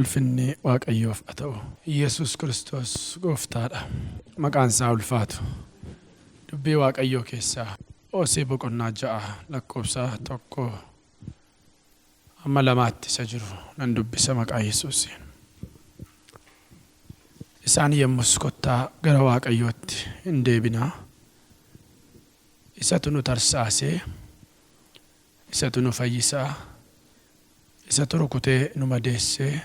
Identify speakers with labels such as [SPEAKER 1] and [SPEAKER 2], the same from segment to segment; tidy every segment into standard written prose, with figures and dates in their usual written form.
[SPEAKER 1] ulfinni Waaqayyoof haa ta'u. Yesus Kiristoos gooftaadha. Maqaan isaa ulfaatu. Dubbii Waaqayyoo keessaa Hosee boqonnaa 6 lakkoofsa 1 amma 2 isa jiru nan dubbisa maqaa Yesuusiin. Isaan yemmus kottaa gara Waaqayyootti hin deebinaa. Isatu nu tarsaasee, isatu nu fayyisaa, isatu rukutee nu madeessee,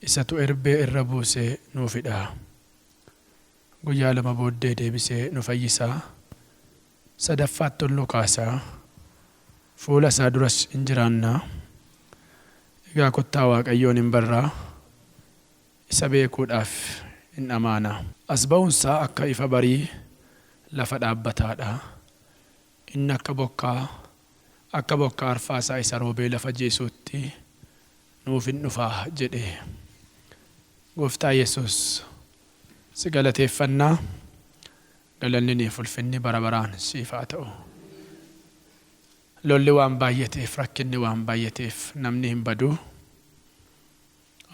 [SPEAKER 1] isatu erbee irra buusee nuuf hidhaa. Guyyaa 2 booddee deebisee nu fayyisaa, sadaffaatti ol nu kaasaa, fuula isaa duras hin jiraannaa. Egaa kottaa Waaqayyoon hin barraa, isa beekuudhaaf hin amaanaa. As ba'uunsaa akka ifa barii lafa dhaabbataadha. Inni akka bokkaa arfaasaa isa roobee lafa jeesuutti nuuf hin dhufaa jedhe. Gooftaa Yesuus si galateeffannaa. Galanni niif ulfinni bara baraan siif haa ta'u. Lolli waan baay'ateef, rakkinni waan baay'ateef namni hin badu.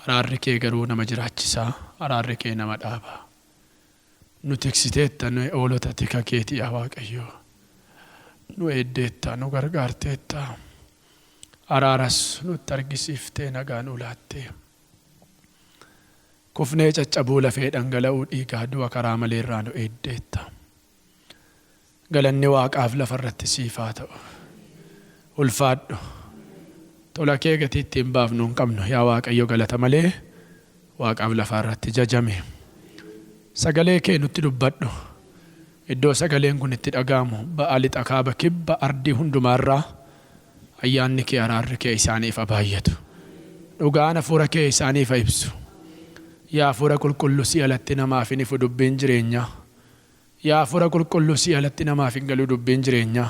[SPEAKER 1] Araarri kee garuu nama jiraachisaa, araarri kee nama dhaaba. Nu tiksiteetta, nu oolota tika keetii yaa Waaqayyoo. Nu eeddeetta, nu gargaarteetta. Araaras nutti argisiiftee nagaa nu laattee. Kufnee caccabuu lafee dhangala'uu dhiigaa du'a karaa malee irraa nu eeddeetta. Galanni Waaqaaf lafarratti siif haa ta'u. Ulfaadhu. Tola kee gatii ittiin baafnu hin qabnu yaa Waaqayyo galata malee Waaqaaf lafarratti jajame. Sagalee kee nutti dubbadhu. Iddoo sagaleen kun itti dhagaamu ba'a lixa kaaba kibba ardii hundumaarraa ayyaanni kee araarri kee isaaniif baay'atu. Dhugaan hafuura kee isaaniif ibsu. Yaa hafuura qulqulluu si alatti namaaf hin ifu dubbiin jireenyaa. Yaa hafuura qulqulluu si alatti namaaf hin galu dubbiin jireenyaa.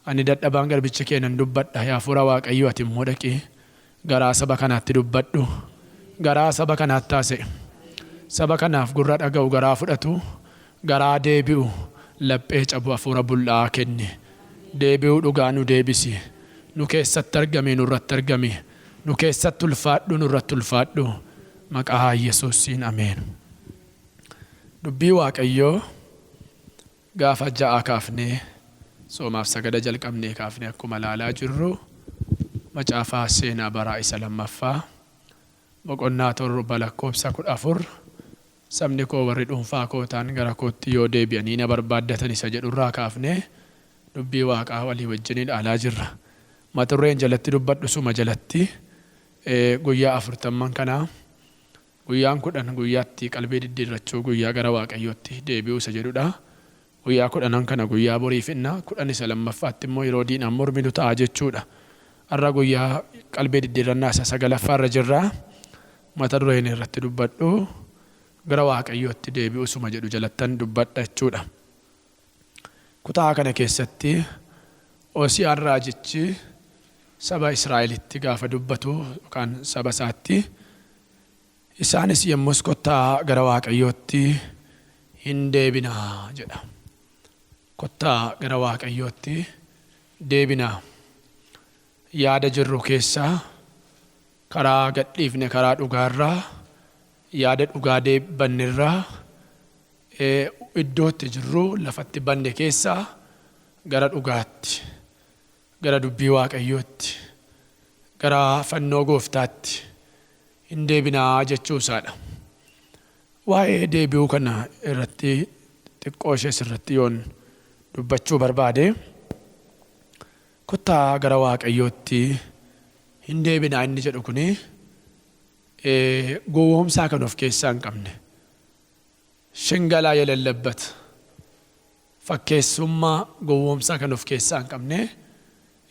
[SPEAKER 1] Ani dadhabaan garbicha kee nan dubbadha. Yaa hafuura Waaqayyoo ati immoo dhaqii garaa saba kanaatti dubbadhu. Garaa saba kanaatti haasa'e. Saba kanaaf gurra dhaga'u garaa fudhatu, garaa deebi'u, laphee cabu hafuura bullaa'aa kenni. Deebi'uu dhugaa nu deebisi. Nu keessatti argame nurratti argame. Nu keessatti ulfaadhu nurratti ulfaadhu. Maqaa Yesuusiin ameen. Dubbii Waaqayyoo gaafa 6 kaafnee soomaaf sagada jalqabnee kaafnee akkuma laalaa jirru macaafaa seenaa baraa isa 2ffaa boqonnaa 7 lakkoofsa 14 sabni koo warri dhuunfaa kootaan gara kootti yoo deebi'anii na barbaaddatan isa jedhurraa kaafnee dubbii Waaqaa walii wajjin ilaalaa jirra. Mata dureen jalatti dubbadhu suma jalatti guyyaa 40 kanaa guyyaan 10 guyyaatti qalbii diddiirrachuu guyyaa gara Waaqayyootti deebi'uu isa jedhudha. Guyyaa 10 kana guyyaa boriifinna 10 isa 2ffaatti immoo yeroo diinaan morminu ta'a jechuudha. Har'a guyyaa qalbii diddiirrannaa isa 9ffaarra jirra. Mata dureen irratti dubbadhu gara Waaqayyootti deebi'uu suma jedhu jalattan dubbadha jechuudha. Kutaa kana keessatti Hosiyaan raajichi saba Israa'elitti gaafa dubbatu yookaan saba isaatti isaanis yemmus kottaa gara Waaqayyootti hin deebinaa jedha. Kottaa gara Waaqayyootti deebinaa. Yaada jirru keessaa karaa gadhiifne karaa dhugaarraa yaada dhugaa deebannirraa iddootti jirru lafatti banne keessaa gara dhugaatti, gara dubbii Waaqayyootti, gara fannoo gooftaatti hin deebinaa jechuusaadha. Waa'ee deebi'uu kana irratti xiqqoo ishee irratti yoon dubbachuu barbaade kottaa gara Waaqayyootti hin deebinaa inni jedhu kuni gowwoomsaa kan of keessaa hin qabne. Shingalaa የሌለበት fakkeessummaa gowwoomsaa kan of keessaa hin qabne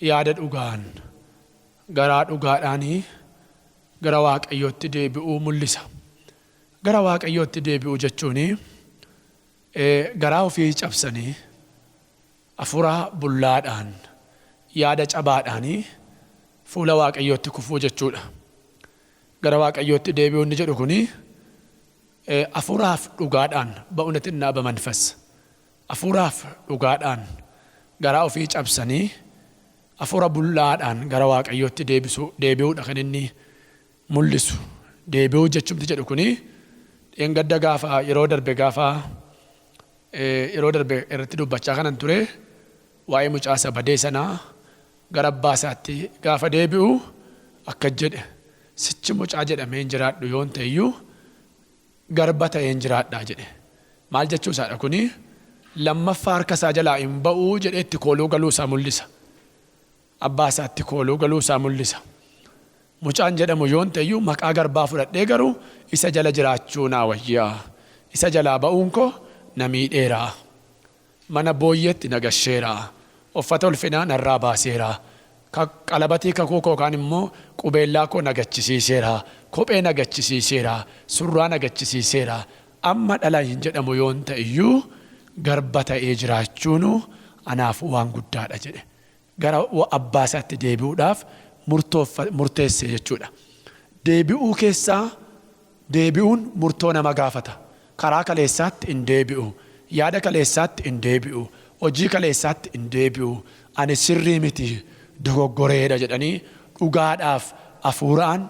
[SPEAKER 1] yaada dhugaan garaa dhugaadhaanii gara Waaqayyootti deebi'uu mul'isa. Gara Waaqayyootti deebi'uu jechuun garaa ofii cabsanii hafuura bullaadhaan yaada cabaadhaanii fuula Waaqayyootti kufuu jechuudha. Gara Waaqayyootti deebi'uu inni jedhu kuni hafuuraaf dhugaadhaan በእውነትና በመንፈስ hafuuraaf dhugaadhaan garaa ofii cabsanii hafuura bullaadhaan gara Waaqayyootti deebi'uudha kan inni mul'isu. Deebi'uu jechuun jedhu kuni dheengadda gaafa yeroo darbe irratti dubbachaa kanan ture waa'ee mucaa badee sanaa gara abbaa isaatti gaafa deebi'u akka jedhe sichi mucaa jedhamee hin jiraadhu yoon ta'eyyuu garba ta'ee hin jiraadhaa jedhe. Maal jechuu isaadha kuni lammaffaa harka isaa jalaa hin ba'uu jedhee itti kooluu galuu isaa mul'isa. Abbaa isaatti kooluu galuu isaa mul'isa. Mucaan jedhamu yoon ta'eyyuu maqaa garbaa fudhadhee garuu isa jala jiraachuu naa wayyaa. Isa jalaa ba'uun koo na miidheeraa. Mana booyyeetti na gasheeraa. Uffata ulfinaa narraa baaseeraa. Qalabatii kakuu koo kaan immoo qubeellaa koo na gachisiiseeraa. Kophee na gachisiiseeraa. Surraa na gachisiiseeraa. Amma dhala hin jedhamu yoon ta'eyyuu garba ta'ee jiraachuun anaaf waan guddaadha jedhe. Gara abbaa isaatti deebi'uudhaaf murteesse jechuudha. Deebi'uu keessaa deebi'uun murtoo nama gaafata. Karaa kaleessaatti hin deebi'u. Yaada kaleessaatti hin deebi'u. Hojii kaleessaatti hin deebi'u. Ani sirrii miti dogoggoreedha jedhanii dhugaadhaaf hafuuraan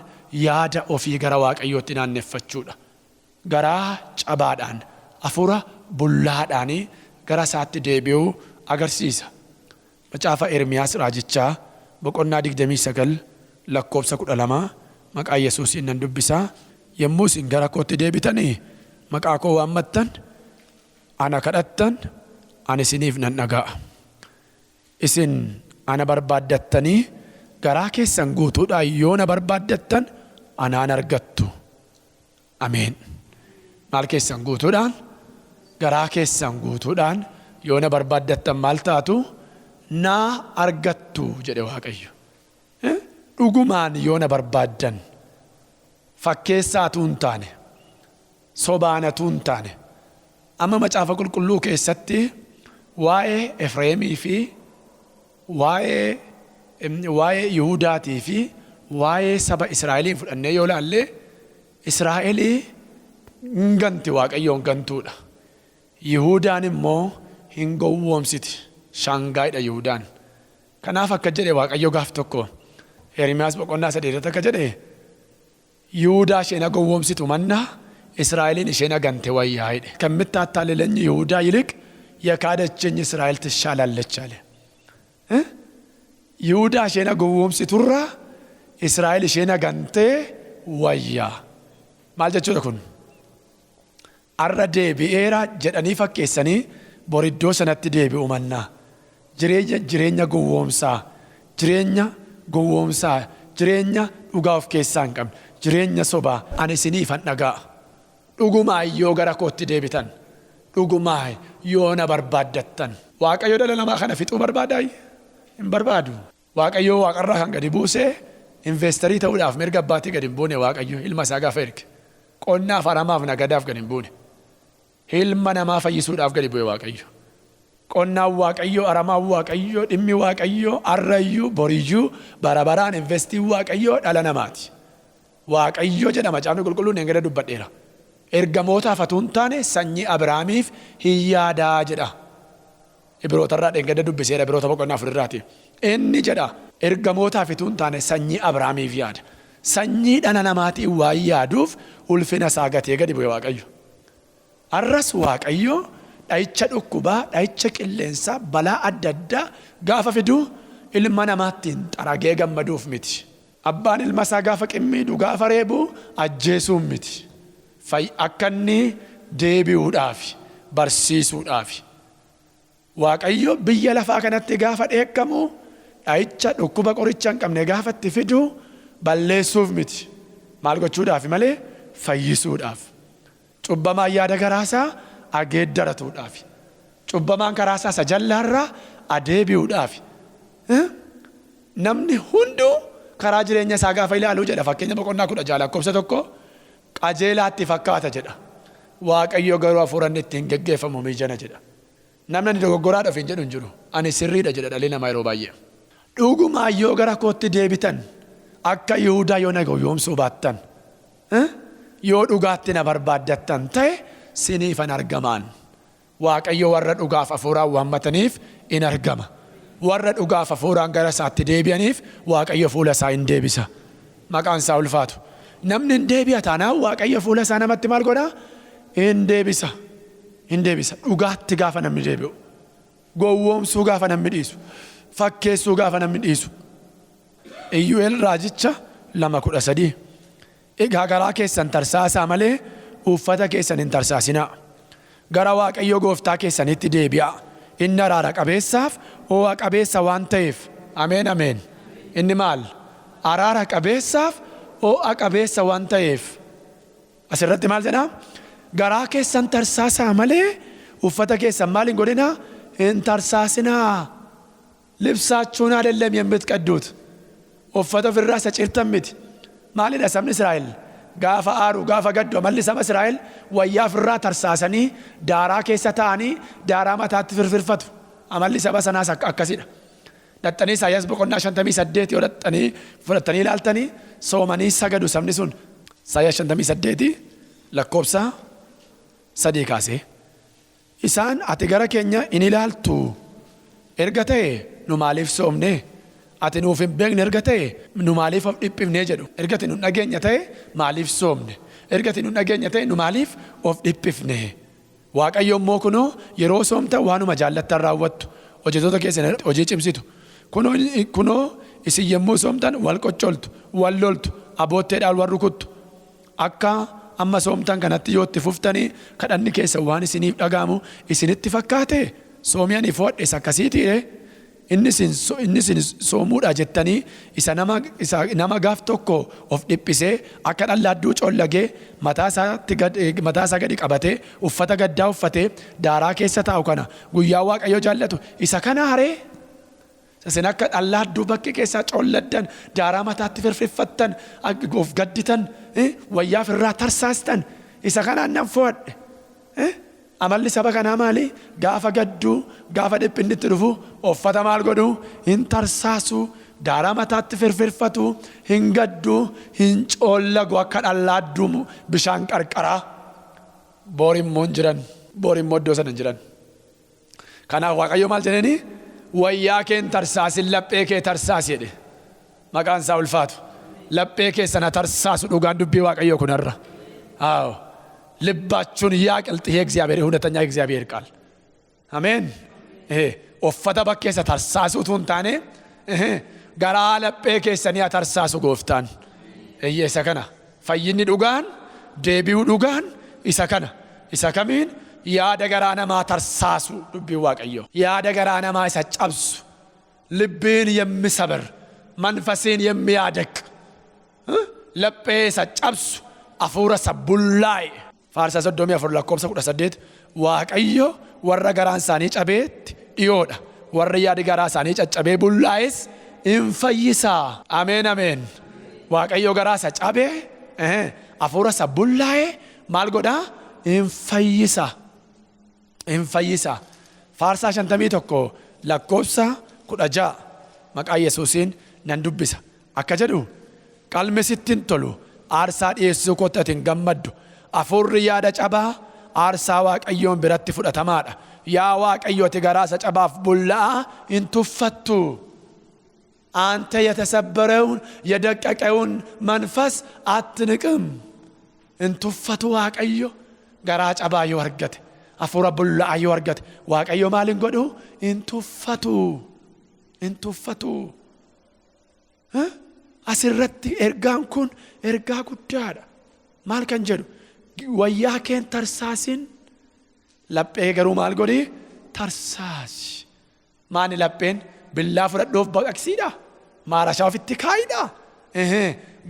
[SPEAKER 1] yaada ofii gara Waaqayyootti naanneffachuudha. Garaa cabaadhaan hafuura bullaadhaan gara isaatti deebi'uu agarsiisa. Macaafa Ermiyaas raajichaa boqonnaa 29 lakkoofsa 12 maqaa Yesuusiin nan dubbisaa. Yommuu isin gara kootti deebitanii maqaa koo waammattan ana kadhattan ani isiniif nan dhaga'a. Isin ana barbaaddattanii garaa keessan guutuudhaan yoo na barbaaddattan anaan argattu. Ameen. Maal keessan guutuudhaan? Garaa keessan guutuudhaan yoo na barbaaddattan maal taatu? Naa argattu jedhe Waaqayyo. Dhugumaan yoo na barbaaddan fakkeessaatu hin taane sobaanatu hin taane. Amma macaafa qulqulluu keessatti waa'ee Efreemii fi waa'ee Yihuudaatii fi waa'ee saba Israa'eliin fudhannee yoo laalle Israa'elii hin ganti Waaqayyoon gantuudha. Yihuudaan immoo hin gowwoomsiti. Shaangaayidha Yihudaan. Kanaaf akka jedhe Waaqayyo gaaf tokko Ermiyaas boqonnaa 3 irratti akka jedhe Yihudaa isheen gowwoomsitu mannaa Israa'eliin isheen gante wayyaa jedhe. ከምታታልለኝ ይሁዳ ይልቅ የካደችኝ እስራኤል ትሻላለች አለ። ይሁዳ isheen gowwoomsiturra Israa'el isheen gante wayyaa. Maal jechuudha kun? Arra deebi'eera jedhanii fakkeessanii boriddoo sanatti deebi'u mannaa. Jireenya gowwoomsaa, jireenya dhugaa of keessaa hin qabne, jireenya sobaa ani isiniifan dhaga'a. Dhugumaa yoo gara kootti deebitan, dhugumaa yoo na barbaaddattan. Waaqayyo dhala namaa kana fixuu barbaadaa? Hin barbaadu. Waaqayyo waaqarraa kan gadi buusee investerii ta'uudhaaf mirga abbaatii gadi hin buune Waaqayyo ilma isaa gaafa erge. Qonnaaf haramaaf nagadaaf gadi hin buune. Ilma namaa fayyisuudhaaf gadi bu'e Waaqayyo. Qonnaan Waaqayyo, haramaan Waaqayyo, dhimmi Waaqayyo, arrayyuu, boriyyuu, barabaraan investii Waaqayyo dhala namaati. Waaqayyo jedha macaafni qulqulluun eegada dubbadheera. Ergamootaaf utuu hin taane sanyii Abrahaamiif hin yaadaa jedha. Ibrootarraa eegada dubbiseera Ibroota boqonnaa 4 inni jedha ergamootaaf utuu hin taane sanyii Abrahaamiif yaada. Sanyii dhala namaatiin waan yaaduuf ulfina isaa gatee gadi bu'e Waaqayyo. Arras Waaqayyo dha'icha dhukkubaa, dha'icha qilleensaa, balaa adda addaa gaafa fiduu ilma namaattiin xaragee gammaduuf miti. Abbaan ilma isaa gaafa qimmiidhu gaafa reebuu ajjeesuun miti. Akka inni deebi'uudhaaf, barsiisuudhaaf. Waaqayyo biyya lafaa kanatti gaafa dheekkamu dha'icha dhukkuba qoricha hin qabne gaafa itti fiduu balleessuuf miti. Maal gochuudhaaf malee? Fayyisuudhaaf. Cubbamaan yaada garaasaa ageeddaratuudhaaf. Cubbamaan karaasaa isa jallaarraa adeebi'uudhaaf. Namni hunduu karaa jireenya isaa gaafa ilaaluu jedha. Fakkeenya boqonnaa 10 lakkoofsa 1 qajeelaatti fakkaata jedha. Waaqayyo garuu hafuuraan ittiin geggeeffamu miijana jedha. Namni dogoggoraadhaaf hin jedhu hin jiru. Ani sirriidha jedha dhalli namaa yeroo baay'ee. Dhugumaa yoo gara kootti deebitan akka Yihudaa yoo na gowwoomsuu baattan yoo dhugaatti na barbaaddattan ta'e siniifan argamaan. Waaqayyo warra dhugaaf hafuuraan waammataniif in argama. Warra dhugaaf hafuuraan gara isaatti deebi'aniif Waaqayyo fuula isaa in deebisa. Maqaan isaa ulfaatu. namni hin deebi'a taanaan Waaqayyo fuula isaa namatti maal godha? Hin deebisa. Hin deebisa. Dhugaatti gaafa namni deebi'u. Gowwoomsuu gaafa namni dhiisu. Fakkeessuu gaafa namni dhiisu. Iyyu'eel raajicha 2:13. Egaa garaa keessan tarsaasaa malee uffata keessan hin tarsaasinaa. Gara Waaqayyoo gooftaa keessanitti deebi'a. Inni araara qabeessaaf ho'a qabeessa waan ta'eef. Ameen ameen. Inni maal? Araara qabeessaaf ho'a qabeessa waan ta'eef. Asirratti maal jedhaa? Garaa keessan tarsaasaa malee uffata keessan maal hin godhinaa? Hin tarsaasinaa. Libsaachuun አይደለም የምትቀዱት. Uffata ofirraa isa cirtan miti. Maalidha sabni Israa'el? Gaafa aaru gaafa gaddu amalli saba Israa'el wayyaa ofirraa tarsaasanii daaraa keessa taa'anii daaraa mataatti firfirfatu. Amalli saba sanaas akkasidha. Dhaxxanii Isaayyaas boqonnaa 58 yoo dhaxxanii fudhattanii ilaaltanii soomanii sagadu sabni sun. Isaayyaas 58 lakkoobsa 3 kaasee. Isaan ati gara keenya in ilaaltu erga ta'e nu maaliif soomne? Ati nuuf hin beekne erga ta'e nu maaliif of dhiphifnee jedhu. Ergati nu dhageenya ta'e maaliif soomne? Ergati nu dhageenya ta'e nu maaliif of dhiphifne? Waaqayyo immoo kunoo yeroo soomtan waanuma jaallattan raawwattu. Hojjettoota keessan hojii cimsitu. Kunoo isin yommuu soomtan wal qoccoltu, wal loltu, abootteedhaan wal rukuttu. Akka amma soomtan kanatti yoo itti fuftanii kadhanni keessa waan isiniif dhagaamu isinitti fakkaate soomiyanii foodhes akkasiitiire. Inni sin soomuudha jettanii isa nama gaaf tokko of dhiphisee akka dhallaadduu coollagee mataa isaa gadi qabatee uffata gaddaa uffatee daaraa keessa taa'u kana guyyaa Waaqayyo jaallatu isa kana haree isin akka dhallaadduu bakki keessaa coolladdan daaraa mataatti firfirfattan of gadditan wayyaa ofirraa tarsaastan isa kanaan nan fo'adhe. Amalli saba kanaa maali? Gaafa gadduu, gaafa dhiphinni itti dhufu, uffata maal godhu? Hin tarsaasu, daaraa mataatti firfirfatu, hin gaddu, hin coollagu akka dhallaadduu bishaan qarqaraa. Boorimmoo hin jiran, boorimmoo iddoo sana hin jiran. Kanaaf Waaqayyo maal jedhanii? Wayyaa kee hin tarsaasin, laphee kee tarsaasi jedhe. Maqaan isaa ulfaatu. Laphee kee sana tarsaasu dhugaan dubbii Waaqayyo kunarra. Aawo. ልባችሁን ያቅልጥ የእግዚአብሔር እውነተኛ የእግዚአብሔር ቃል አሜን። ኦፈተ በከሰ ተርሳሱቱን ታኔ ጋራ ለጴ ከሰኒ ተርሳሱ ጎፍታን እየሰከና ፈይኒ ዱጋን ዴቢው ዱጋን ይሰከና ይሰከሚን ያ ደገራና ማ ተርሳሱ ዱቢ ዋቀዮ ያ ደገራና ማ ይሰጨብሱ ልብን የሚሰበር መንፈስን የሚያደቅ ለጴ ሰጨብሱ አፉረ ሰቡላይ Faarsaa 34 lakkoobsa 18 Waaqayyo warra garaan isaanii cabeetti dhiyoodha. Warra yaadi garaa isaanii caccabee bullaa'es hin fayyisaa. Ameen ameen. Waaqayyo garaa isa cabee hafuura isa bullaa'e maal godhaa? Hin fayyisaa. Hin fayyisaa. Faarsaa 51 lakkoobsa 16 maqaa Yesuusiin nan dubbisa. Akka jedhu qalmi sitti hin tolu aarsaa dhiyeessuu kootti hin gammaddu. Afurri yaada cabaa aarsaa Waaqayyoon biratti fudhatamaadha. Yaa Waaqayyo ati garaa isa cabaaf bullaa hin tuffattu. አንተ የተሰበረውን የደቀቀውን መንፈስ አትንቅም። እንቱፈቱ Waaqayyo garaa cabaa yoo argate afuura bullaa yoo argate Waaqayyo maal hin godhu? Intuffatu. Asirratti ergaan kun ergaa guddaadha. Maal kan jedhu? Wayyaa keen tarsaasin laphee garuu maal godhi? Tarsaasi. Maani lapheen? Billaa fudhadhoof baqaqsiidha. Maarashaa ofitti kaayidha.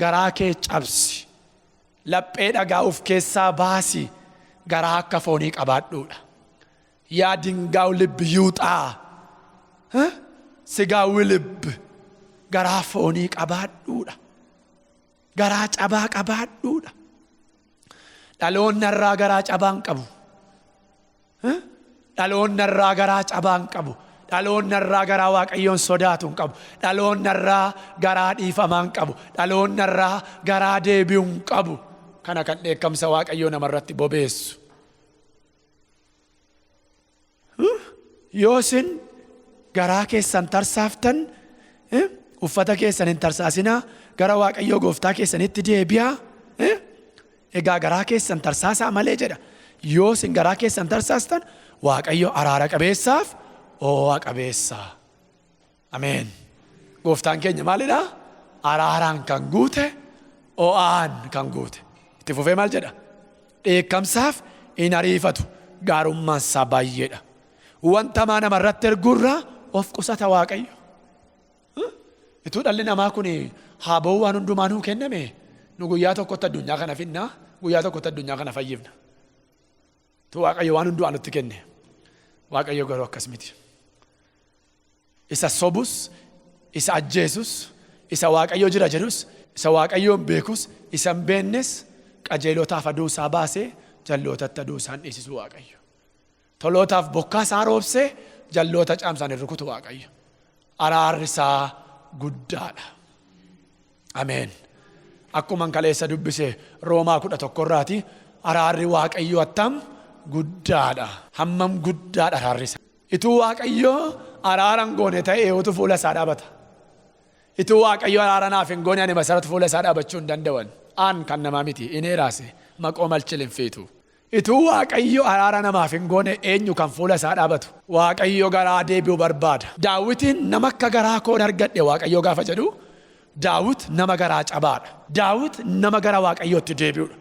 [SPEAKER 1] Garaa kee cabsi. Laphee dhagaa of keessaa baasi. Garaa akka foonii qabaadhuudha. Yaa dingaa'u libbi yuuxaa. Sigaawwi libbi. Garaa foonii qabaadhuudha. Garaa cabaa qabaadhuudha. Dhaloonni irraa garaa cabaan qabu. Dhaloonni irraa garaa cabaan qabu. Dhaloonni irraa garaa Waaqayyoon sodaatuun qabu. Dhaloonni irraa garaa dhiifamaan qabu. Dhaloonni irraa garaa deebi'uun qabu. Kana kan dheekkamsa Waaqayyoo namarratti bobeessu. Yoo isin garaa keessan tarsaaftan uffata keessan hin tarsaasinaa gara Waaqayyoo gooftaa keessanitti deebi'aa. Egaa garaa keessan tarsaasaa malee jedha. Yoo isin garaa keessan tarsaastan Waaqayyo araara qabeessaaf oo'a qabeessa. Ameen. Gooftaan keenya maalidha? Araaraan kan guute, oo'aan kan guute. Itti fufee maal jedha? Dheekkamsaaf hin ariifatu, gaarummaan isaa baay'eedha. Wanta maa namarratti erguurraa of qusata Waaqayyo. Ituu dhalli namaa kun haa ba'uu waan hundumaa nuu kenname, nu guyyaa tokkotti addunyaa kana finna, guyyaa tokkotti addunyaa kana fayyifna. Tu Waaqayyo waan hundumaa nutti kenne. Waaqayyo garuu akkas miti. Isa sobus, isa ajjeesus, isa Waaqayyo jira jedhus, isa Waaqayyoon beekus, isa hin beeknes qajeelotaaf aduu isaa baasee jallootatti aduu isaan dhiisisu Waaqayyo. Tolootaaf bokkaa isaa roobsee jalloota caamsaan hin rukutu Waaqayyo. Araarri isaa guddaadha. Ameen. Akkuma kaleessa dubbise Roomaa 11 araarri Waaqayyo attam guddaadha. Hammam guddaadha araarri isaa. Ituu Waaqayyo araaran goone ta'ee utuu fuula isaa dhaabata. Ituu Waaqayyo araara naaf hin goone ani Meseret fuula isaa dhaabachuu hin danda'an. Aan kan namaa miti inni raase maqoo malchilin feetu. Ituu Waaqayyo araara namaaf hin goone eenyu kan fuula isaa dhaabatu? Waaqayyo garaa deebi'uu barbaada. Daawitiin nama akka garaa koon argadhe Waaqayyo gaafa jedhu, Daawit nama garaa cabaadha. Daawit nama gara Waaqayyootti deebi'uudha.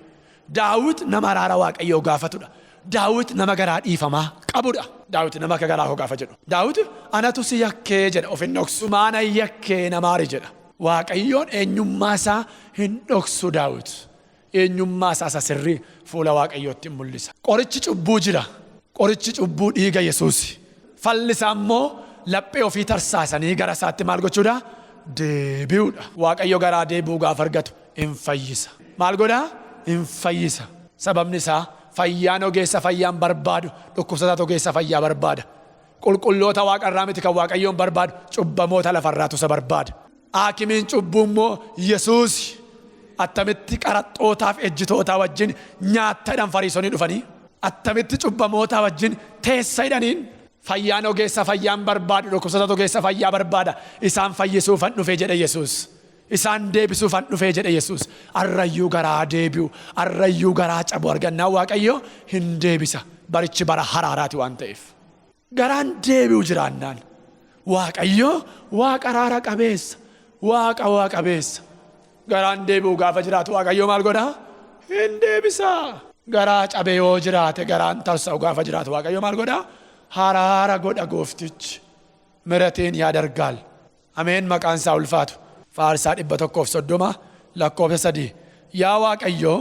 [SPEAKER 1] Daawit nama araara Waaqayyoo gaafatudha. Daawit nama garaa dhiifamaa qabudha. Daawit nama akka garaa koo gaafa jedhu. Daawit anatu si yakkee jedha, of hin dhoksu. Maana yakkee namaari jedha. Waaqayyoon eenyummaa isaa hin dhoksu Daawit. Eenyummaa isaa sirrii fuula Waaqayyootti mul'isa. Qorichi cubbuu jira. Qorichi cubbuu dhiiga Yesuus. Fallisaa immoo laphee ofii tarsaasanii gara isaatti maal gochuudha? Deebi'uudha. Waaqayyo garaa deebi'uu gaafa argatu hin fayyisa. Maal godhaa? Hin fayyisa. Sababni isaa fayyaan ogeessa fayyaan barbaadu, dhukkubsataa ogeessa fayyaa barbaada. Qulqulloota Waaqarraa miti kan Waaqayyoon barbaadu, cubbamoota lafarraatu isa barbaada. Haakimiin cubbuu immoo Yesuus. Attamitti qaraxxootaaf ejjitootaa wajjin nyaattadhaan Fariisonni dhufanii, attamitti cubbamootaa wajjin teessa hidhaniin, fayyaan ogeessa fayyaan barbaadu, dhukkubsataa ogeessa fayyaa barbaada. Isaan fayyisuufan dhufee jedhe Yesuus. Isaan deebisuufan dhufee jedhe Yesuus. Arrayyuu garaa deebi'u, arrayyuu garaa cabu argannaa Waaqayyo hin deebisa. Barichi bara haraaraati waan ta'eef. Garaan deebi'u jiraannaan Waaqayyo Waaqa araara qabeessa, Waaqa qabeessa. Garaan deebi'u gaafa jiraatu Waaqayyo maal godhaa? Hin deebisa. Garaa cabe yoo jiraate garaan tarsa'u gaafa jiraatu Waaqayyo maal godhaa? Araara godha gooftichi. Mirateen yaada argaal. Ameen. Maqaan isaa ulfaatu. Faarsaa 130 lakkoofsa 3. Yaa Waaqayyo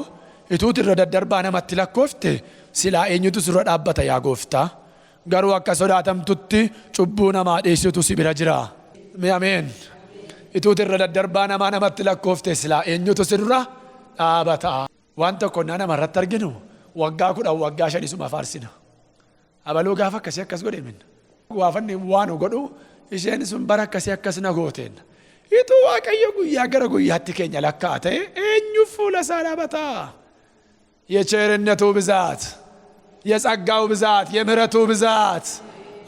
[SPEAKER 1] ituuti irra daddarbaa namatti lakkoofte silaa eenyutu sirra dhaabbata yaa gooftaa? Garuu akka sodaatamtutti cubbuu namaa dhiisutu si bira jira. Ameen. Ituuti irra daddarbaa namatti lakkoofte silaa eenyutu sirra dhaabata? Waan tokko nama irratti arginu waggaa 10 waggaa 5 faarsina. Abaluu gaafa akkasii akkas godhe minna. Waafanni waan godhu isheen sun bara akkasii akkas na gooteen. Ituu Waaqayyo guyyaa gara guyyaatti keenya lakkaa'ate eenyu fuula isaa dhaabata? የቸርነቱ ብዛት፣ የጸጋው ብዛት፣ የምህረቱ ብዛት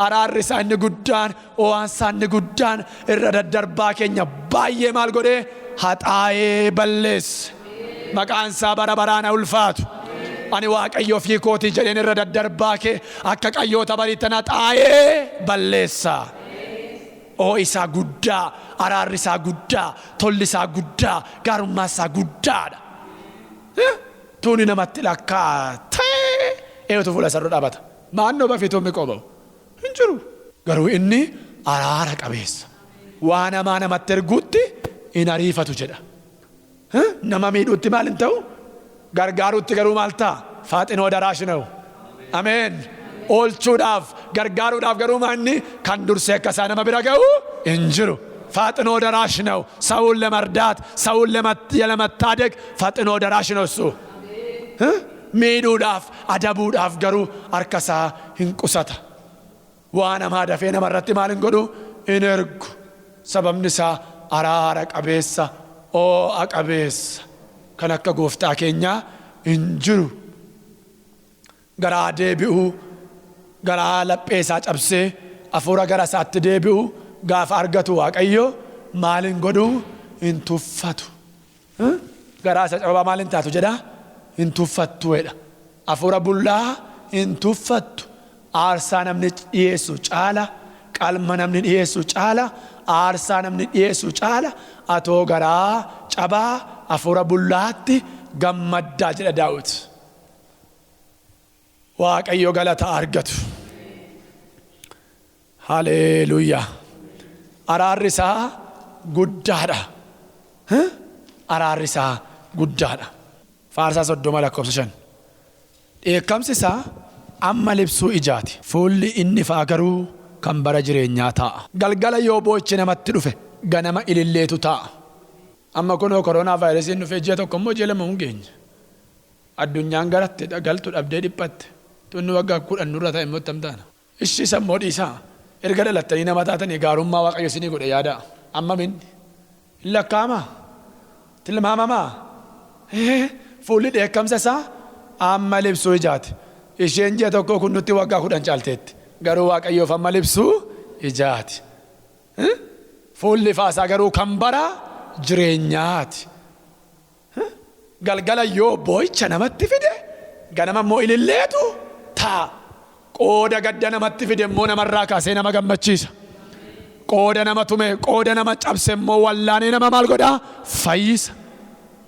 [SPEAKER 1] araarri isaa inni guddaan, oo'aan isaa inni guddaan irra daddarbaa keenya baay'ee maal godhe? Haxaa'ee balleesse. Maqaan isaa bara baraan ulfaatu. Ani Waaqayyo ofii kootii jedheen irra daddarbaa kee akka qayyoota bariitti haxaa'ee balleessa. Oo'i isaa guddaa, araarri isaa guddaa, tolli isaa guddaa, gaarummaa isaa guddaadha. Tuuni namatti lakkaa'atee eenyutu fuula isaa dhaabata? Maannoo bafiituu miqooba'u hin jiru. Garuu inni araara qabeessa. Waan hamaa namatti erguutti hin ariifatu jedha. Nama miidhuutti maal hin ta'u? Gargaaruutti garuu maal ta'a? Faaxinoo daraashina'u. Ameen. Oolchuudhaaf, gargaaruudhaaf garuu maanni kan dursee akka isaa nama bira ga'u hin jiru. Faaxinoo daraashina'u. Sa'uun lemardaat, sa'uun lemataadeg, faaxinoo daraashina'u. Miidhuudhaaf, adabuudhaaf garuu harka isaa hin qusata. Waan hamaa dafee namarratti maal hin godhu? Hin ergu. Sababni isaa araara qabeessa, oo'a qabeessa. Kan akka gooftaa keenyaa hin jiru. Garaa deebi'uu, garaa laphee isaa cabsee hafuura gara isaatti deebi'uu gaafa argatu Waaqayyo maal hin godhu? Hin tuffatu. Garaa isa cabaa maal hin taatu jedha? hin tuffattuudha. Hafuura bullaa hin tuffattu. Aarsaa namni dhiyeessu caala, qalma namni dhiyeessu caala, aarsaa namni dhiyeessu caala, atoo garaa cabaa hafuura bullaatti gammaddaa jedha Daawit. Waaqayyo galata argatu. Haleluuyaa. Araarri isaa guddaadha. Araarri isaa guddaadha. Faarsaa 30:5. Dheekkamsi isaa amma libsuu ijaati. Fuulli inni faa garuu kan bara jireenyaa ta'a. Galgala yoo boochi namatti dhufe ganama ililleetu ta'a. Amma kunoo koronaa vaayirasiin dhufee ji'a tokko immoo ji'a lama hin geenye. Addunyaan garatti galtu dhabdee dhiphatte. Tunni waggaa 10 nurra ta'e immoo tamtaana. Ishii sammoo dhiisaa. Erga dhalattanii nama taatanii gaarummaa Waaqayyo isinii godhe yaada. Amma minni hin lakkaa'amaa? Tilmaamamaa? Fuulli dheekkamsa isaa amma libsuu ijaati. Isheen ji'a tokko kun nutti waggaa 10 caalteetti. Garuu Waaqayyoof amma libsuu ijaati. Fuulli faasaa garuu kan bara jireenyaati. Galgala yoo boo'icha namatti fide ganama immoo ililleetu ta'a. Qooda gadda namatti fide immoo namarraa kaasee nama gammachiisa. Qooda nama tume, qooda nama cabse immoo wallaanee nama maal godhaa? Fayyisa.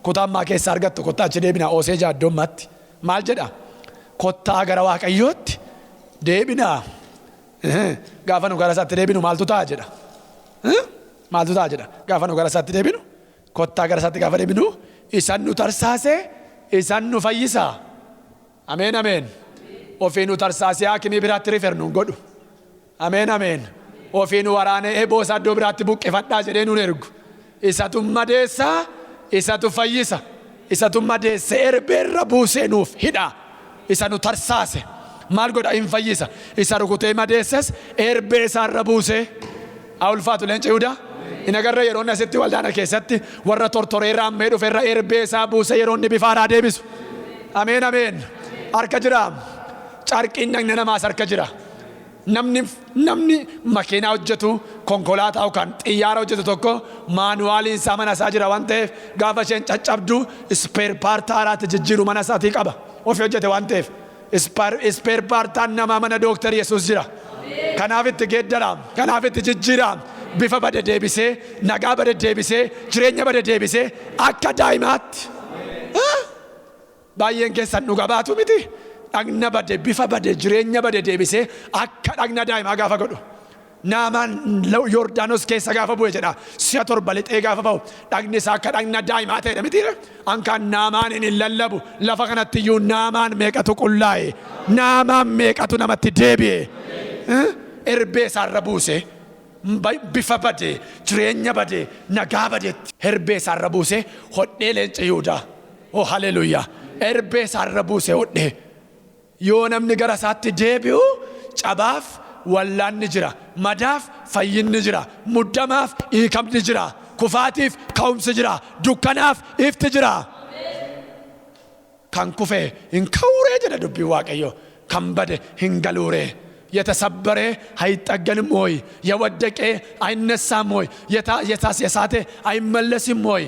[SPEAKER 1] Kutaa ammaa keessaa argattu kottaa achi deebinaa oosee jaaddoommaatti. Maal jedha? Kottaa gara Waaqayyootti deebinaa. Gaafa nu gara isaatti deebinu maaltu ta'a jedha? Maaltu ta'a jedha? Gaafa nu gara isaatti deebinu, kottaa gara isaatti gaafa deebinu, isan nu tarsaasee, isan nu fayyisaa. Ameen ameen. Ofii nu tarsaasee haakimii biraatti rifernu godhu. Ameen ameen. Ofii nu waraanee eeboosaa iddoo biraatti buqqifadhaa jedhee nuun ergu. Isatu madeessaa, isatu fayyisa. Isatu madeesse erbeerra buusee nuuf hidha. Isa nu tarsaase maal godha? Hin fayyisa. Isa rukutee madeesses erbee isaarra buusee. Haa ulfaatu leenca Yihudaa. Hin agarree yeroo inni asitti waldaana keessatti warra tortoree raammee dhufe irra erbee isaa buusee yeroo inni bifa haaraa deebisu. Ameen ameen. Harka jira. Carqiin dhagna namaas harka jira. Namni makiinaa hojjetu, konkolaataa yookaan xiyyaara hojjetu tokko maanuwaaliin isaa mana isaa jira waan ta'eef gaafa isheen caccabdu ispeer paartii haaraatti jijjiiru mana isaatii qaba. Ofii hojjete waan ta'eef ispeer paartiin namaa mana dooktar Yesuus jira. Kanaaf itti geeddaraam, kanaaf itti jijjiiraam. Bifa bade deebisee, nagaa bade deebisee, jireenya bade deebisee akka daa'imaatti. Baay'een keessan dhuga baatu miti. Dhagna bade, bifa bade, jireenya bade deebisee akka dhagna daa'imaa gaafa godhu. Naamaan Yordaanos keessa gaafa bu'e jedha. Si'a 7 lixee gaafa ba'u dhagni isaa akka dhagna daa'imaa ta'edha miti. Ankaan naamaan hin lallabu. Lafa kanatti iyyuu naamaan meeqatu qullaa'e. Naamaan meeqatu namatti deebi'e. Erbee isaarra buuse. Bifa bade, jireenya bade, nagaa badetti. Erbee isaarra buuse hodhee leenca Yihudaa. Oh haleluuyaa. Erbee isaarra buuse hodhee. Yoo namni gara isaatti deebi'u cabaaf wallaanni jira, madaaf fayyinni jira, muddamaaf hiikamni jira, kufaatiif ka'umsi jira, dukkanaaf ifti jira. Kan kufee hin ka'uuree jedha dubbii Waaqayyo. Kan bade hin galuuree. የተሰበረ አይጠገንም ሆይ የወደቀ አይነሳም ሆይ የሳተ አይመለስም ሆይ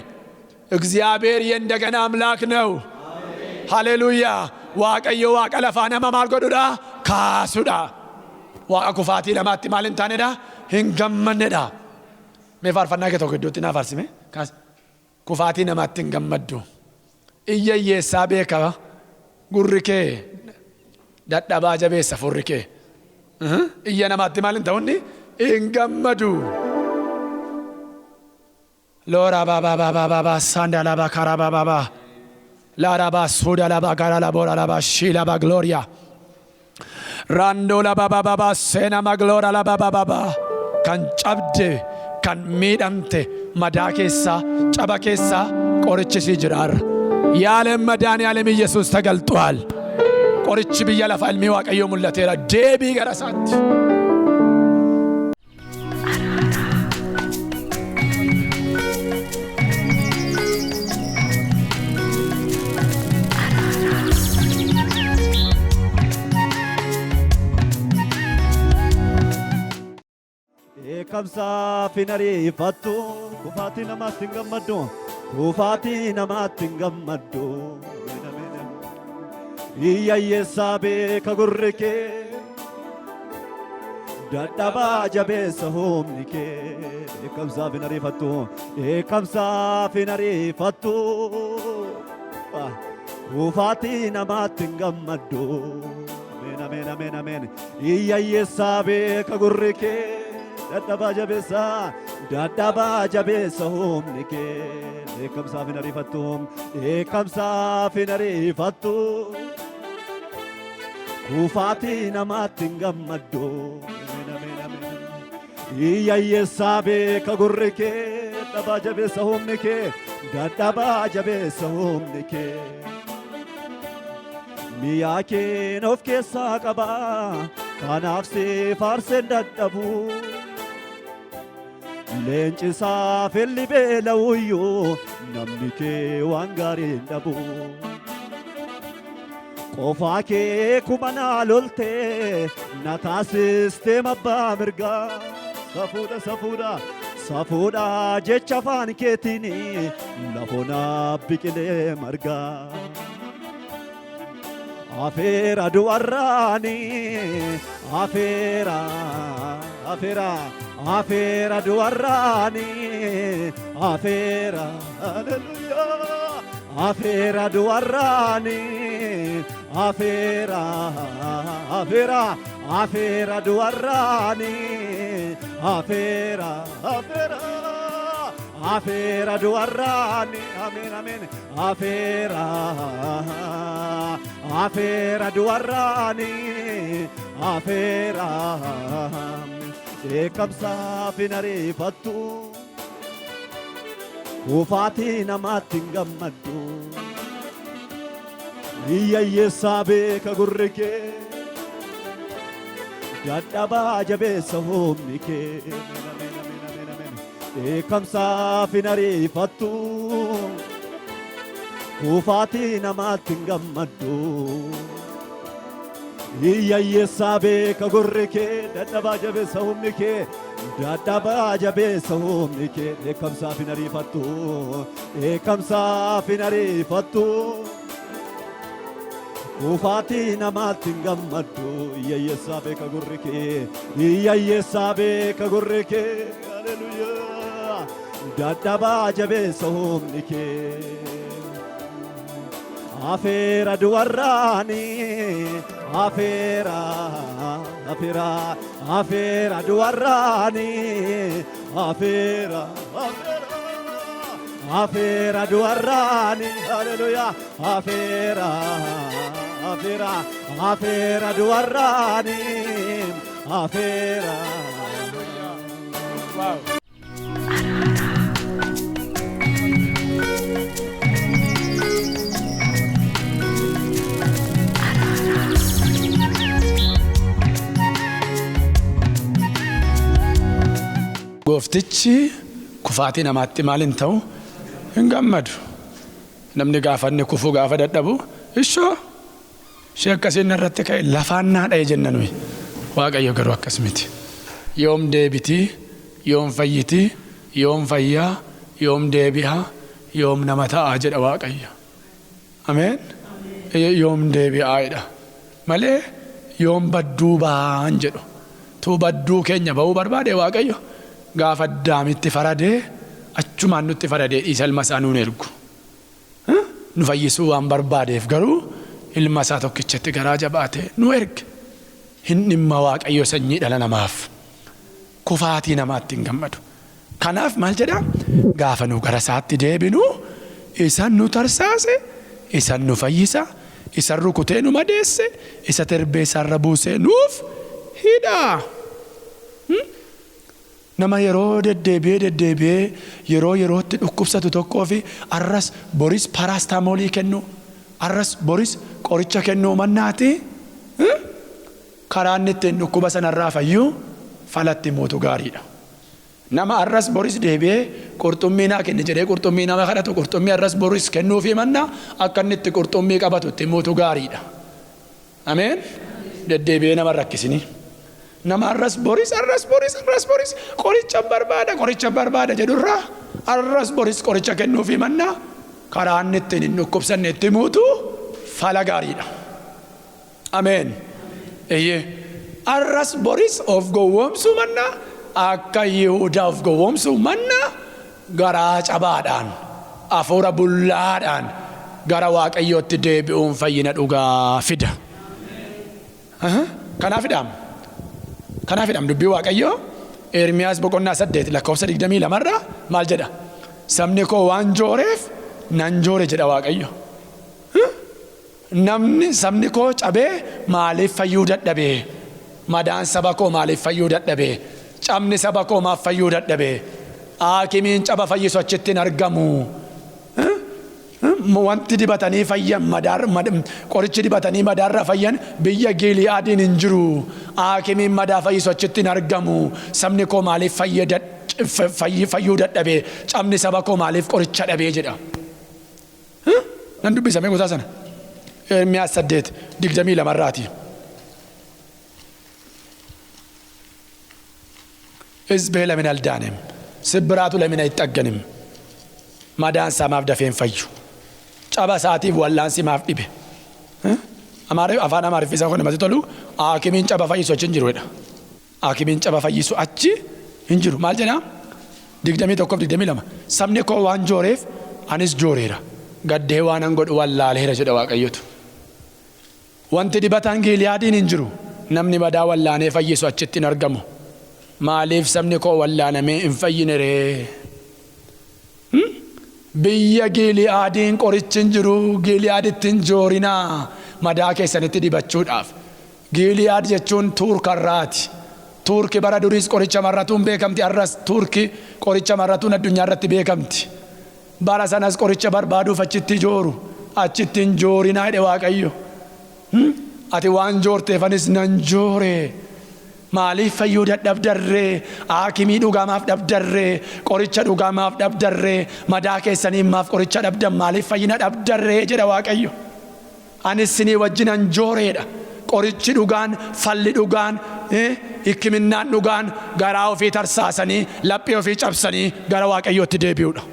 [SPEAKER 1] እግዚአብሔር የእንደገና አምላክ ነው። ሃሌሉያ። waaqayyo waaqa lafaa nama maal godhudha? Kaasudha. Waaqa kufaatii namaatti maal hin taanedha? Hin gammannedha. Mee faarfannaa kee tokko iddootti naa faarsime. Kufaatii namaatti hin gammaddu. Iyya hiyyeessaa beeka gurri kee dadhabaa jabeessa furri kee. Iyya namaatti maal hin ta'uun hin gammadu. Loora baabaa saandala bakara baabaa. La raba suda la bagara la bora la bashila ba gloria. Rando la baba sena ma gloria la baba. Kan cabde, kan miidhamte madaa keessa, caba keessa qorichi jiraar. Yaalem madaani yaalem Yesuus tagaltual. Qorichi biyya lafa ilmi Waaqayyo mul'ateera. Deebii gara isaatti.
[SPEAKER 2] Kamsa finari fatu kufati nama tinggamadu kufati nama tinggamadu. Iyyayeessaa beeka gurri kee dadhabaa jabeessa humni kee eekamsaaf hin ariifattu eekamsaaf hin ariifattu kuufaatii namaatti hin gammaddu ameen ameen ameen ameen iyyayeessaa beeka gurri kee dadhabaa jabeessa humni kee eekamsaaf hin ariifattu eekamsaaf hin ariifattu kuufaatii namaatti hin gammaddu iyyayeessaa beeka gurri kee dadhabaa jabeessa humni kee dadhabaa jabeessa humni kee miyaa keen of keessaa qaba kanaaf si faarseen dadhabu leencisaa felli beela'uyyuu namni kee waan gaarii hin dhabu qofaa kee kumanaa loltee na taasistee abbaa mirgaa safuudha jecha afaan keetiin lafoonaa biqilee margaa afeera du'arraani afeera du'arraani afeera haleluyaa afeera du'arraani afeera du'arraani afeera du'arraani ameen ameen afeera du'arraani afeera eekamsaaf hin ariifattu kuufaatii namaatti hin gammaddu iyyayeessaa beeka gurri kee dadhabaa jabeessa humni kee eekamsaaf hin ariifattu kuufaatii namaatti hin gammaddu iyyayeessaa beeka gurri kee dadhabaa jabeessa humni kee dadhabaa jabeessa humni kee eekamsaaf hin ariifattu eekamsaaf hin ariifattu kuufaatii namaatti hin gammaddu iyyayeessaa beeka gurri kee iyyayeessaa beeka gurri kee haleluyaa dadhabaa jabeessa humni kee afeera du'arraani afeera du'arraani afeera du'arraani haleluyaa afeera du'arraani afeera wow.
[SPEAKER 1] Gooftichi kufaatii namaatti maal hin ta'u hin gammadu namni gaafa inni kufuu gaafa dadhabu ishoo ishee akkasiin irratti ka'e lafaan naa dha'e jenna nuyi Waaqayyo garuu akkas miti yoom deebitii yoom fayyitii yoom fayyaa yoom deebi'aa yoom nama ta'aa jedha Waaqayyo ameen yoom deebi'aa jedha malee yoom badduu ba'aan jedhu tuu badduu keenya ba'uu barbaade Waaqayyo gaafa Addaamitti faradee achumaan nutti faradee dhiisa ilma isaa nuun ergu nu fayyisuu waan barbaadeef garuu ilma isaa tokkichatti garaa jabaatee nu erge hin dhimma Waaqayyo sanyii dhala namaaf kufaatii namaatti hin gammadu kanaaf maal jedha gaafa nu gara isaatti deebinu isan nu tarsaase isan nu fayyisa isan rukutee nu madeesse isa terbee isaarra buusee nuuf hidha nama yeroo deddeebi'ee yerootti dhukkubsatu tokkoo fi arras boris paraastamoolii kennu arras boris qoricha kennuu mannaati karaa inni ittiin dhukkuba sanarraa fayyuu falatti mootu gaariidha nama arras boris deebi'ee qurxummii naa kenni jedhee qurxummii nama kadhatu qurxummii arras boris kennuufi mannaa akka inni itti qurxummii qabatu itti mootu gaariidha ameen deddeebi'ee nama rakkisinii nama arras boris qoricha barbaada jedhurraa arras boris qoricha kennuufi mannaa karaa inni ittiin hin dhukkubsanne itti muutu fala gaariidha Amen. Arras boris of gowwomsu manna akka Yihuudaa of gowwomsu manna garaa cabaadhaan afuura bullaadhaan gara Waaqayyootti deebi'uun fayyina dhugaa fida. Kanaafidhaam dubbii Waaqayyoo Ermiyaas boqonnaa 8 lakkoofsa 22 irraa maal jedha? Sabni koo waan jooreef nan joore jedha Waaqayyo. Namni sabni koo cabee maaliif fayyuu dadhabee? Madaan saba koo maaliif fayyuu dadhabee? Cabni saba koo maaf fayyuu dadhabee? Haakimiin caba fayyisu achitti hin argamu. Wanti dibatanii fayyan qorichi dibatanii madaarra fayyan biyya Gili'aadiin hin jiru. Haakimiin madaa fayyisu achitti hin argamu. Sabni koo maaliif fayyuu dadhabee? Cabni saba koo maaliif qoricha dhabee jedha. Nan dubbisame gosa sana. Ermiyaas 8:22 irraati. Hizbee lamin aldaanem sibbiraatu lamin ayxagganim madaan samaaf dafeen fayyu caba saatiif wallaansi maaf dhibe. Afaan Amaariffaa kun namatti tolu haakimiin caba fayyisu achi hin jiru jedha. Haakimiin caba fayyisu achi hin jiru. Maal jedhaa? 21:22 sabni koo waan jooreef anis jooreera gaddee waan an godhu wallaaleera jedha Waaqayyotu. Wanti dibataan Gili'aadiin hin jiru. Namni madaa wallaanee fayyisu achitti hin argamu. Maaliif sabni koo wallaanamee hin fayyine ree? Biyya Gili'aadiin qorichi hin jiru. Gili'aaditti hin joorinaa madaa keessanitti dibachuudhaaf. Gili'aad jechuun Tuurkarraati. Tuurki bara duriis qoricha marratuun beekamti. Arras Tuurki qoricha marratuun addunyaa irratti beekamti. Bara sanas qoricha barbaaduuf achitti jooru. Achitti hin joorinaa jedhe Waaqayyo. Ati waan joorteefanis nan joore. Maaliif fayyuu dadhabdarree? Haakimii dhugaamaaf dhabdarree? Qoricha dhugaamaaf dhabdarree? Madaa keessaniin maaf qoricha dhabdan? Maaliif fayyina dhabdarree jedha Waaqayyo. Anis sinii wajjinan jooreedha. Qorichi dhugaan, falli dhugaan, hikiminnaan dhugaan garaa ofii tarsaasanii, laphee ofii cabsanii gara Waaqayyootti deebi'uudha.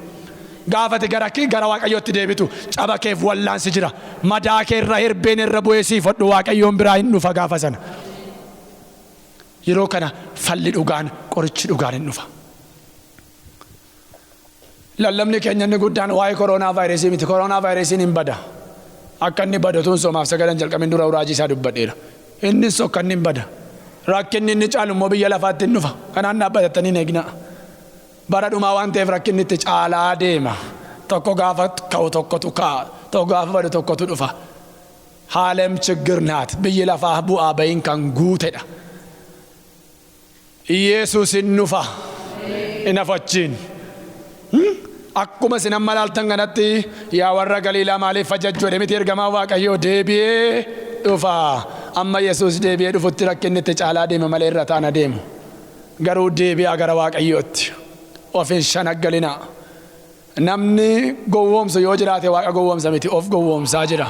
[SPEAKER 1] Gaafati gara Waaqayyootti deebitu caba keef wallaansi jira. Madaa kee irra herbeen irra bu'ee siif hodhu Waaqayyoon biraa hin dhufa gaafa sana. Yeroo kana falli dhugaan qorichi dhugaan hin dhufa. Lallabni keenya inni guddaan waa'ee koronaa vaayirasii miti. Koronaa vaayirasiin hin bada. Akka inni badatuun soomaaf sagadan jalqabin dura uraajii isaa dubbadheera. Inni sokka inni hin bada. Rakkinni inni caalu immoo biyya lafaatti hin dhufa. Kanaan dhaabbatatanii eegna. Bara dhumaa waan ta'eef rakkinni itti caalaa deema. Tokko gaafa ka'u tokkotu ka'a. Tokko gaafa badu tokkotu dhufa. Haalem ችግር ናት. Biyyi lafaa bu'aa bayin kan guutedha. Yesuus hin dhufa. Inafachiin. Akkuma isin amma ilaaltan kanatti yaa warra Galiilaa maaliif fajajjoo miti ergamaa Waaqayyoo deebi'ee dhufa. Amma Yesuus deebi'ee dhufutti rakkinni itti caalaa deema malee irra taana deemu. Garuu deebi'aa gara Waaqayyootti. Ofin shanaggalinaa. Namni gowwoomsu yoo jiraate Waaqa gowwoomsa miti, of gowwoomsaa jira.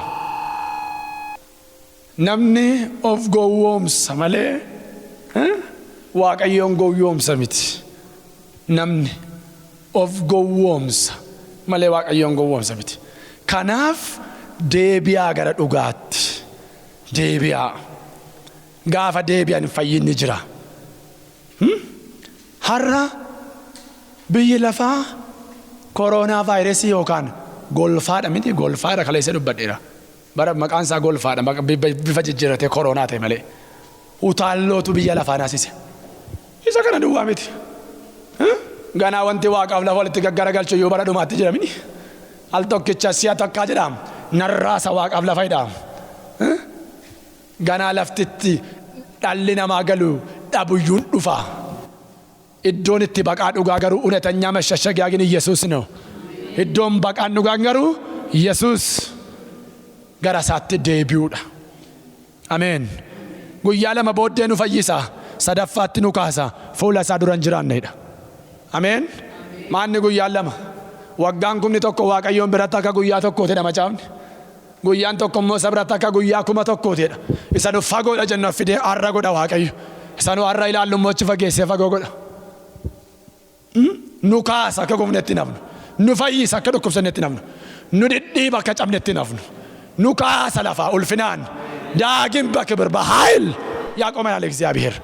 [SPEAKER 1] Namni of gowwoomsa malee Waaqayyoon gowwoomsa miti. Namni of gowwoomsa malee Waaqayyoon gowwoomsa miti. Kanaaf deebi'aa gara dhugaatti. Deebi'aa. Gaafa deebi'an fayyinni jira. Har'a biyyi lafaa koronaa vaayirasii yookaan golfaadha miti. Golfaadha kaleessa dubbadheera. Bara maqaan isaa golfaadha. Bifa jijjiirratee koronaa ta'e malee. Utaallootu biyya lafaa naasise. Isa kana duwwaa miti. Ganaa wanti Waaqaaf lafa walitti gaggaragalchu yoo bara dhumaatti jedhamini. Al tokkicha si'a takkaa jedhaam. Narraasa Waaqaaf lafa jedhaam. Ganaa laftitti dhalli namaa galu dhabuyyuun dhufa. Iddoon itti baqaa dhugaa garuu unetanyaa mashashagyaagin Yesuus no. Iddoon baqaan dhugaa garuu Yesuus gara isaatti deebi'uudha. Ameen. Guyyaa lama booddee nu fayyisa. Sadaffaatti nu kaasa. Fuula isaa duran jiraannedha. Ameen. Maanni guyyaan lama. Waggaan kumni tokko Waaqayyoon biratti akka guyyaa tokkootedha macaafni. Guyyaan tokko immoo isa biratti akka guyyaa 1000 isa nu fagoodha jennu fidee har'a godha Waaqayyo. Isa nu har'a ilaallu immoo achi fageessee fagoo godha. Nu kaasa akka gufnetti nafnu. Nu fayyisa akka dhukkubsannetti nafnu. Nu dhidhiiba akka cabnetti nafnu. Nu kaasa lafaa ulfinaan ዳግም በክብር በኃይል ያቆመናል እግዚአብሔር።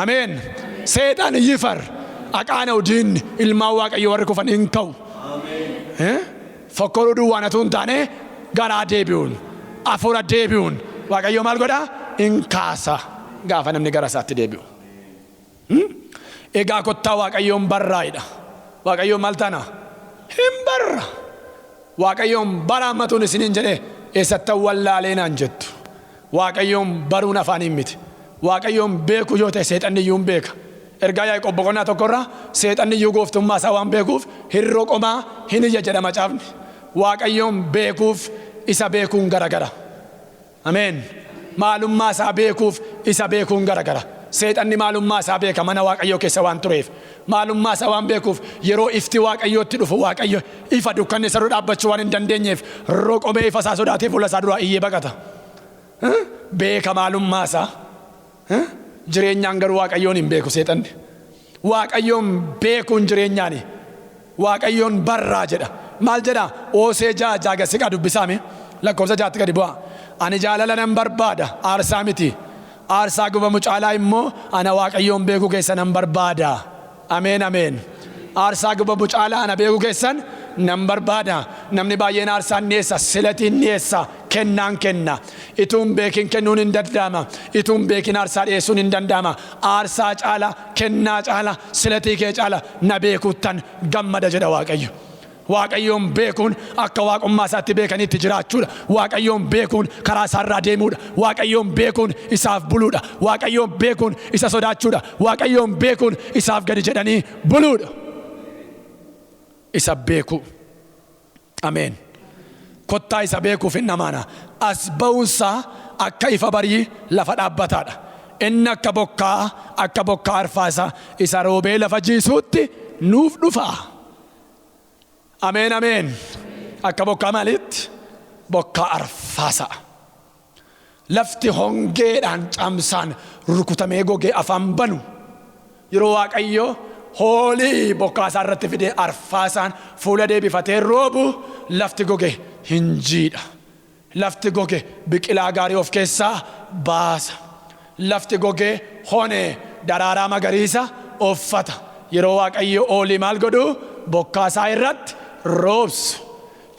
[SPEAKER 1] አሜን። ሰይጣን ይፈር አቃነው ድን ኢልማ ዋቀዮ ወርኩፈን እንከው ፈኮሩ ዱዋነቱን ታኔ ጋራ ዴቢውን አፉራ ዴቢውን ዋቀዮ ማልጎዳ እንካሳ ጋፈ ነምኒ ገራሳት ዴቢው ኤጋ ኮታ ዋቀዮን በራይዳ ዋቀዮ ማልታና ህምበር ዋቀዮን በራመቱን ስኒን ጀኔ ኤሰተው ወላሌና እንጀቱ ዋቀዮን በሩን አፋን ይምት ዋቀዮን ቤኩ ዮቴ ሰይጣንዩን ቤካ erga Yaaqoob boqonnaa tokkorraa seexanniyyuu gooftummaa isaa waan beekuuf hirroo qomaa hin iyya jedha macaafni. Waaqayyoon beekuuf isa beekuun garagara. Ameen. Maalummaa isaa beekuuf isa beekuun garagara. Seexanni maalummaa isaa beeka mana Waaqayyoo keessa waan tureef. Maalummaa isaa waan beekuuf yeroo ifti Waaqayyootti dhufu Waaqayyo ifa dukkanni isa dura dhaabbachuu waan hin dandeenyeef hirroo qomee ifa isaa sodaatee fuula isaa duraa iyyee baqata. Beeka maalummaa isaa. Jireenyaan garuu Waaqayyoon hin beeku seexanni. Waaqayyoon beekuun jireenyaani. Waaqayyoon barraa jedha. Maal jedha? Oosee jaaga siqa dubbisaame. Lakkoofsa jaatti gadi bu'a. Ani jaalala nan barbaada aarsaa miti. Aarsaa gubamu caalaa immoo ana Waaqayyoon beeku keessa nan barbaada. Ameen ameen. Aarsaa gubamu caalaa ana beeku keessan nan barbaada. Namni baay'een aarsaan dhiyeessa silatiin dhiyeessa. Kennaan kenna. Ituun beekin kennuun hin danda'ama. Ituun beekin aarsaa dhiyeessuun hin danda'ama. Aarsaa caala, kennaa caala, silatii kee caala na beekuuttan gammada jedha Waaqayyo. Waaqayyoon beekuun akka waaqummaa isaatti beekanitti jiraachuudha. Waaqayyoon beekuun karaa isaarraa deemuudha. Waaqayyoon beekuun isaaf buluudha. Waaqayyoon beekuun isa sodaachuudha. Waaqayyoon beekuun isaaf gadi jedhanii buluudha. Isa beeku. Ameen. Kottaa isa beekuuf hin namaana. As ba'uunsaa akka ifa barii lafa dhaabbataadha. Inni akka bokkaa arfaasa isa roobee lafa jiisuutti nuuf dhufa. Ameen ameen. Akka bokkaa maalitti? Bokkaa arfaasa. Lafti hongeedhaan caamsaan rukutamee gogee afaan banu. Yeroo Waaqayyo hoolii bokkaa isaa irratti fidee arfaasaan fuula deebifatee roobu lafti goge hin jiidha. Lafti goge biqilaa gaarii of keessaa baasa. Lafti goge honee daraaraa magariisa uffata. Yeroo Waaqayyo hoolii maal godhu bokkaa isaa irratti roobsu.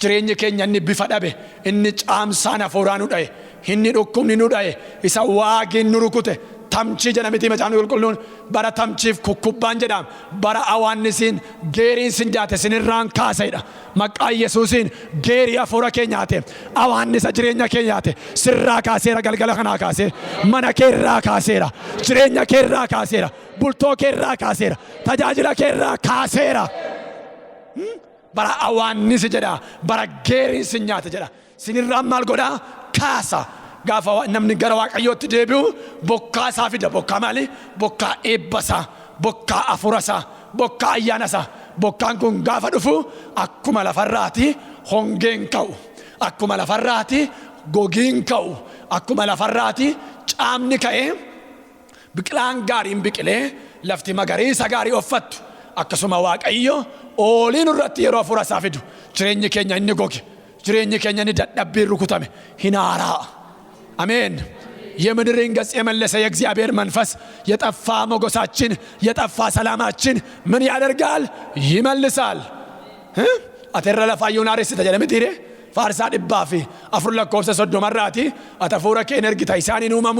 [SPEAKER 1] Jireenyi keenya inni bifa dhabe, inni caamsaan hafuuraan nu dhaye, inni dhukkubni nu dhaye, isa waagiin nu rukute. Tamchii jedhamiti macaafni qulqulluun bara tamchiif kukkubbaan jedhama. Bara awaannisiin geeriin sin jaate sinirraan kaaseedha. Maqaa Yesuusiin geerii hafuura keenyaate awaannisa jireenya keenyaate sirraa kaaseera. Galgala kanaa kaasee mana keerraa kaaseera. Jireenya keerraa kaaseera. Bultoo keerraa kaaseera. Tajaajila keerraa kaaseera. Bara awaannisi jedha. Bara geeriin sin nyaate jedha. Sinirraan maal godhaa? Kaasa. Gaafa namni gara Waaqayyootti deebi'u bokkaa isaa fida. Bokkaa maali? Bokkaa eebbasaa, bokkaa afurasaa, bokkaa ayyaanasaa. Bokkaan kun gaafa dhufu akkuma lafarraati hongeen ka'u, akkuma lafarraati gogiin ka'u, akkuma lafarraati caamni ka'ee biqilaan gaariin biqilee lafti magariisa gaarii uffattu. Akkasuma Waaqayyo ooliin irratti yeroo afurasaa fidu jireenyi keenya inni goge, jireenyi keenya inni dadhabbiin rukutame hin haaraa. አሜን። የምድርን ገጽ የመለሰ የእግዚአብሔር መንፈስ የጠፋ ሞገሳችን የጠፋ ሰላማችን ምን ያደርጋል? ይመልሳል። አተረ ለፋዩን አሬስ ተጀለምቲሬ ፋርሳ ድባፊ አፍሩ ለኮብሰ ሶዶ መራቲ አተፉረ ከኤነርጊታ ኢሳኒን ኡመሙ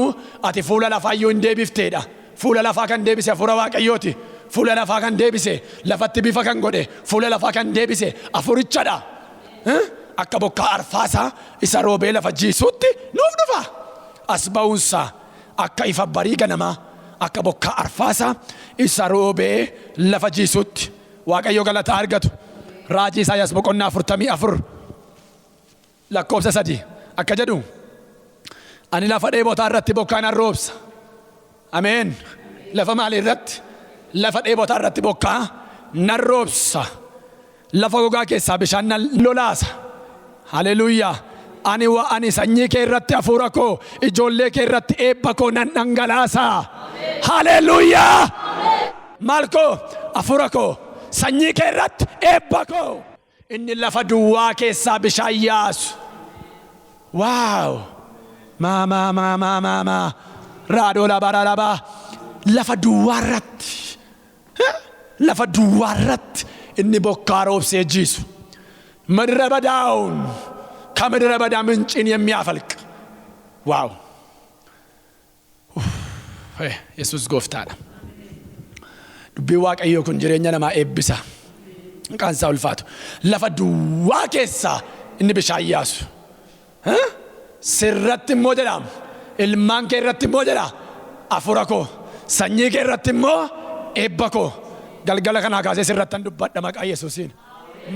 [SPEAKER 1] አቲ ፉለ ለፋዩ እንዴቢፍቴዳ ፉለ ለፋ ከን ዴቢሴ አፉረ ዋቀዮቲ ፉለ ለፋ ከን ዴቢሴ ለፈት ቢፈ ከን ጎዴ ፉለ ለፋ ከን ዴቢሴ አፉርቻዳ akka bokkaa arfaasaa isa roobee lafa jiisuutti nuuf dhufa. As ba'uunsaa akka ifa barii ganamaa akka bokkaa arfaasaa isa roobee lafa jiisuutti Waaqayyo galata argatu. Raajii Isaayyaas boqonnaa 44 lakkoofsa 3 akka jedhu ani lafa dheebotaa irratti bokkaa nan roobsa. Ameen. Lafa maalii irratti? Lafa dheebotaa irratti bokkaa nan roobsa. Lafa gogaa keessaa bishaan nan lolaasa. Haleluuyaa. Ani sanyii kee irratti hafuura koo ijoollee kee irratti eebba koo nan dhangalaasa. Haleluuyaa. Maal koo? Hafuura koo sanyii kee irratti eebba koo. Inni lafa duwwaa keessaa bishaan yaasu. Waaw. Ma. Radola baralaba. Lafa duwarat. Inni bokkaa roobsee jiisu. Madira badaa'uun. Ka madira badaa mincin የሚያፈልቅ ዋው Yesus gooftaadha. Dubbii Waaqayyoo kun jireenya namaa eebbisa. Qaansaa ulfaatu. Lafa duwwaa keessaa inni bishaan yaasu. Sirratti immoo jedhama. Ilmaan kee irratti immoo jedha. Afura koo. Sanyii kee irratti immoo eebba koo. Galgala kanaa kaasee sirrattan dubbadha maqaa Yesuusiin.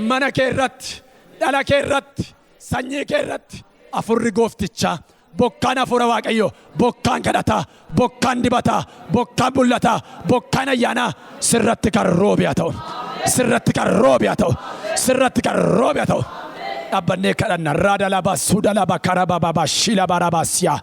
[SPEAKER 1] Mana kee irratti, dhala kee irratti, sanyii kee irratti afurri gooftichaa. Bokkaan afura Waaqayyoo, bokkaan kadhataa, bokkaan dibataa, bokkaan bullataa, bokkaan ayyaanaa sirratti kan roobe haa ta'u. Sirratti kan roobe haa ta'u. Sirratti kan roobe haa ta'u. Dhaabannee kadhanna. Raada laba suuda laba karaba baba shila barabasiyaa.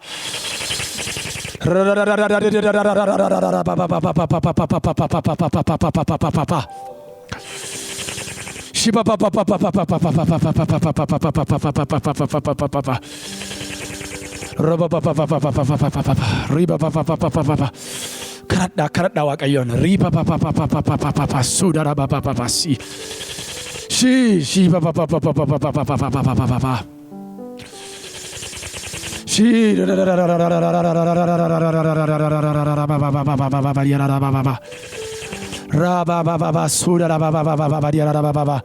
[SPEAKER 1] Karadha Waaqayyoon. Suuda laba si. Shi papa. Shi Rabba Suda Baba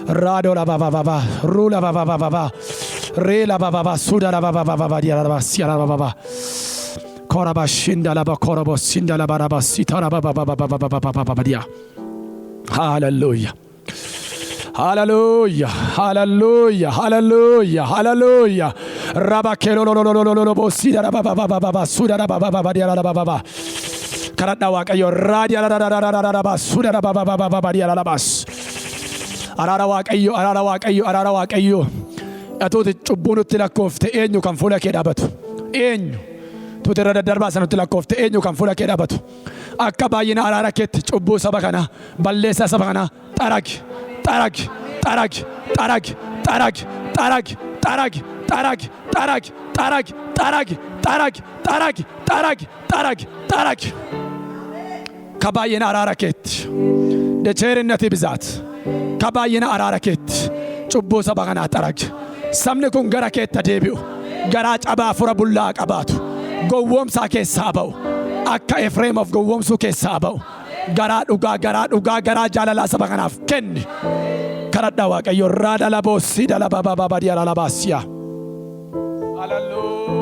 [SPEAKER 1] Radola Baba Rula Baba Rela Baba Suda Baba Sierra Baba Koraba Shinda Laba Korobo Sinda Baba Sitara Baba Dia. Hallelujah. Hallelujah, hallelujah, hallelujah, hallelujah. Rabakelo bosida baba suda baba dia baba. Karada Waaqayyo radia baba suda baba dia bas. Arara Waaqayyo. Atooti cubbunutti lakkoofte eenyu kan fuula kee dhaabatu. Eenyu. Tuuti irra darbaa sanutti lakkoofte eenyu kan fuula kee dhaabatu. Akka baay'ina araara keetti cubbuu saba kana balleessaa saba kana xaragi. Kabaayina araara keetti. Decheerinnati bizaat. Kabaayina araara keetti. Cubbuu saba kanaa xaragi. Sabni kun gara keetti deebi'u. Garaa cabaa fura bullaa qabaatu. Gowwoomsaa keessaa ba'u. Akka Efreem of gowwoomsuu keessaa ba'u. Garaa dhugaa jaalalaa saba kanaaf kenni. Karadha Waaqayyo raada laboosi dala baba dia la basia. Hallelujah.